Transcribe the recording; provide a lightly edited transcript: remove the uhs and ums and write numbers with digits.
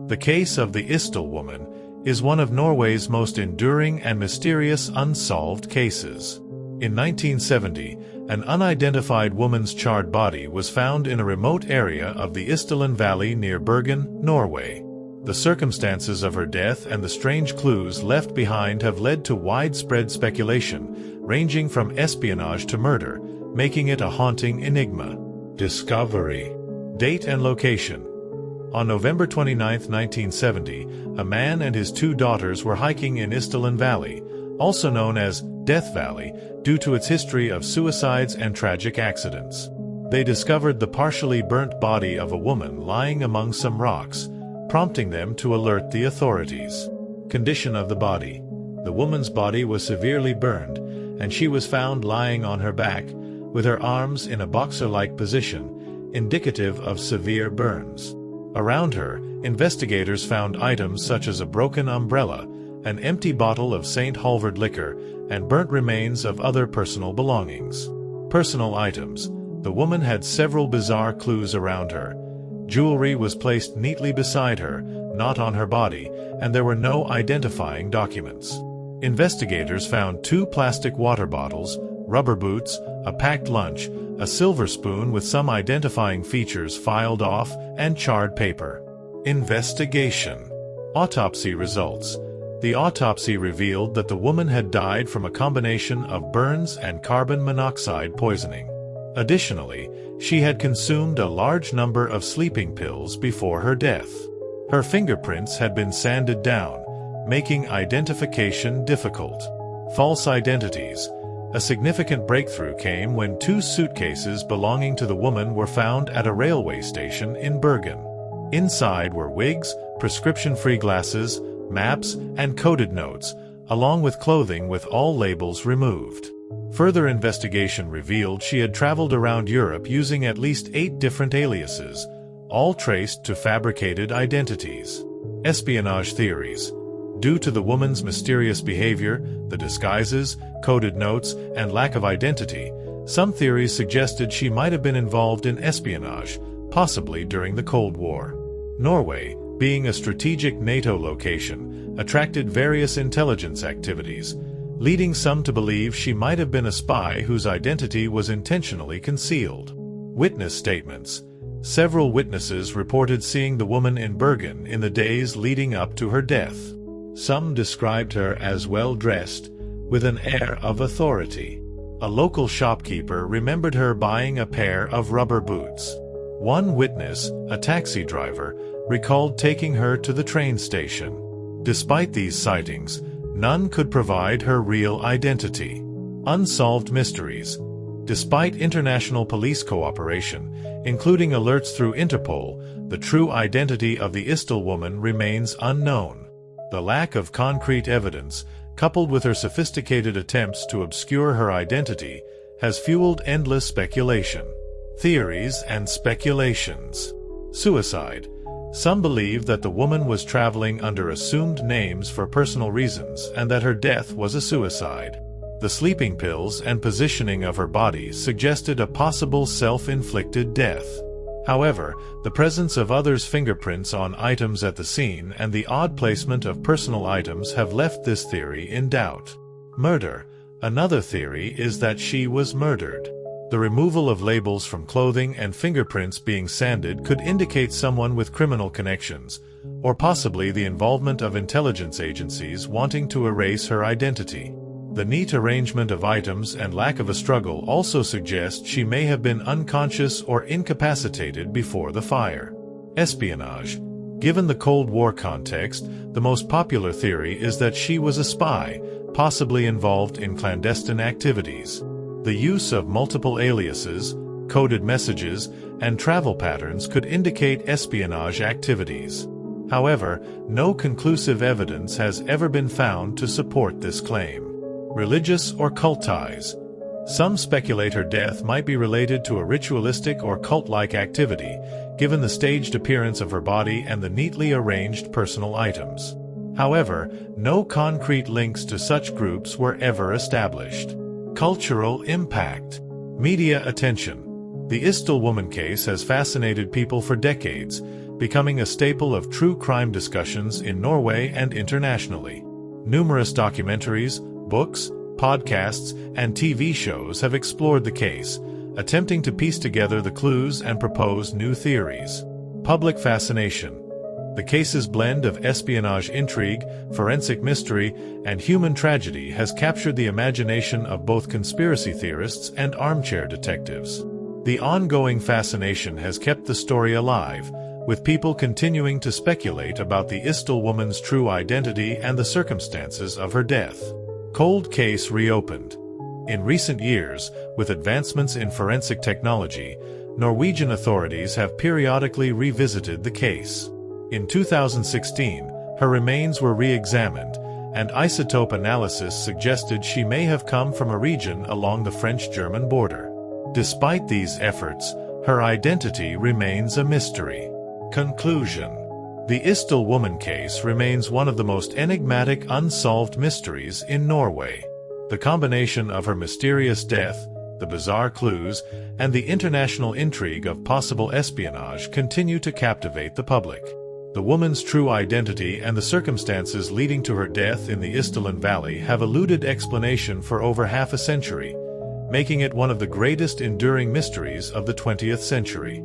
The case of the Isdal Woman is one of Norway's most enduring and mysterious unsolved cases. In 1970, an unidentified woman's charred body was found in a remote area of the Isdalen Valley near Bergen, Norway. The circumstances of her death and the strange clues left behind have led to widespread speculation, ranging from espionage to murder, making it a haunting enigma. Discovery. Date and location. On November 29, 1970, a man and his two daughters were hiking in Isdalen Valley, also known as Death Valley, due to its history of suicides and tragic accidents. They discovered the partially burnt body of a woman lying among some rocks, prompting them to alert the authorities. Condition of the body. The woman's body was severely burned, and she was found lying on her back, with her arms in a boxer-like position, indicative of severe burns. Around her, investigators found items such as a broken umbrella, an empty bottle of St. Halvard liquor, and burnt remains of other personal belongings. Personal items. The woman had several bizarre clues around her. Jewelry was placed neatly beside her, not on her body, and there were no identifying documents. Investigators found 2 plastic water bottles, rubber boots, a packed lunch, a silver spoon with some identifying features filed off, and charred paper. Investigation. Autopsy results. The autopsy revealed that the woman had died from a combination of burns and carbon monoxide poisoning. Additionally, she had consumed a large number of sleeping pills before her death. Her fingerprints had been sanded down, making identification difficult. False identities. A significant breakthrough came when 2 suitcases belonging to the woman were found at a railway station in Bergen. Inside were wigs, prescription-free glasses, maps, and coded notes, along with clothing with all labels removed. Further investigation revealed she had traveled around Europe using at least 8 different aliases, all traced to fabricated identities. Espionage theories. Due to the woman's mysterious behavior, the disguises, coded notes, and lack of identity, some theories suggested she might have been involved in espionage, possibly during the Cold War. Norway, being a strategic NATO location, attracted various intelligence activities, leading some to believe she might have been a spy whose identity was intentionally concealed. Witness statements. Several witnesses reported seeing the woman in Bergen in the days leading up to her death. Some described her as well-dressed, with an air of authority. A local shopkeeper remembered her buying a pair of rubber boots. One witness, a taxi driver, recalled taking her to the train station. Despite these sightings, none could provide her real identity. Unsolved mysteries. Despite international police cooperation, including alerts through Interpol, the true identity of the Isdal Woman remains unknown. The lack of concrete evidence, coupled with her sophisticated attempts to obscure her identity, has fueled endless speculation. Theories and speculations. Suicide. Some believe that the woman was traveling under assumed names for personal reasons and that her death was a suicide. The sleeping pills and positioning of her body suggested a possible self-inflicted death. However, the presence of others' fingerprints on items at the scene and the odd placement of personal items have left this theory in doubt. Murder. Another theory is that she was murdered. The removal of labels from clothing and fingerprints being sanded could indicate someone with criminal connections, or possibly the involvement of intelligence agencies wanting to erase her identity. The neat arrangement of items and lack of a struggle also suggest she may have been unconscious or incapacitated before the fire. Espionage. Given the Cold War context, the most popular theory is that she was a spy, possibly involved in clandestine activities. The use of multiple aliases, coded messages, and travel patterns could indicate espionage activities. However, no conclusive evidence has ever been found to support this claim. Religious or cult ties. Some speculate her death might be related to a ritualistic or cult-like activity, given the staged appearance of her body and the neatly arranged personal items. However, no concrete links to such groups were ever established. Cultural impact. Media attention. The Isdal Woman case has fascinated people for decades, becoming a staple of true crime discussions in Norway and internationally. Numerous documentaries, books, podcasts, and TV shows have explored the case, attempting to piece together the clues and propose new theories. Public fascination. The case's blend of espionage intrigue, forensic mystery, and human tragedy has captured the imagination of both conspiracy theorists and armchair detectives. The ongoing fascination has kept the story alive, with people continuing to speculate about the Isdal woman's true identity and the circumstances of her death. Cold case reopened. In recent years, with advancements in forensic technology, Norwegian authorities have periodically revisited the case. In 2016, her remains were re-examined, and isotope analysis suggested she may have come from a region along the French-German border. Despite these efforts, her identity remains a mystery. Conclusion. The Isdal Woman case remains one of the most enigmatic unsolved mysteries in Norway. The combination of her mysterious death, the bizarre clues, and the international intrigue of possible espionage continue to captivate the public. The woman's true identity and the circumstances leading to her death in the Isdalen Valley have eluded explanation for over half a century, making it one of the greatest enduring mysteries of the 20th century.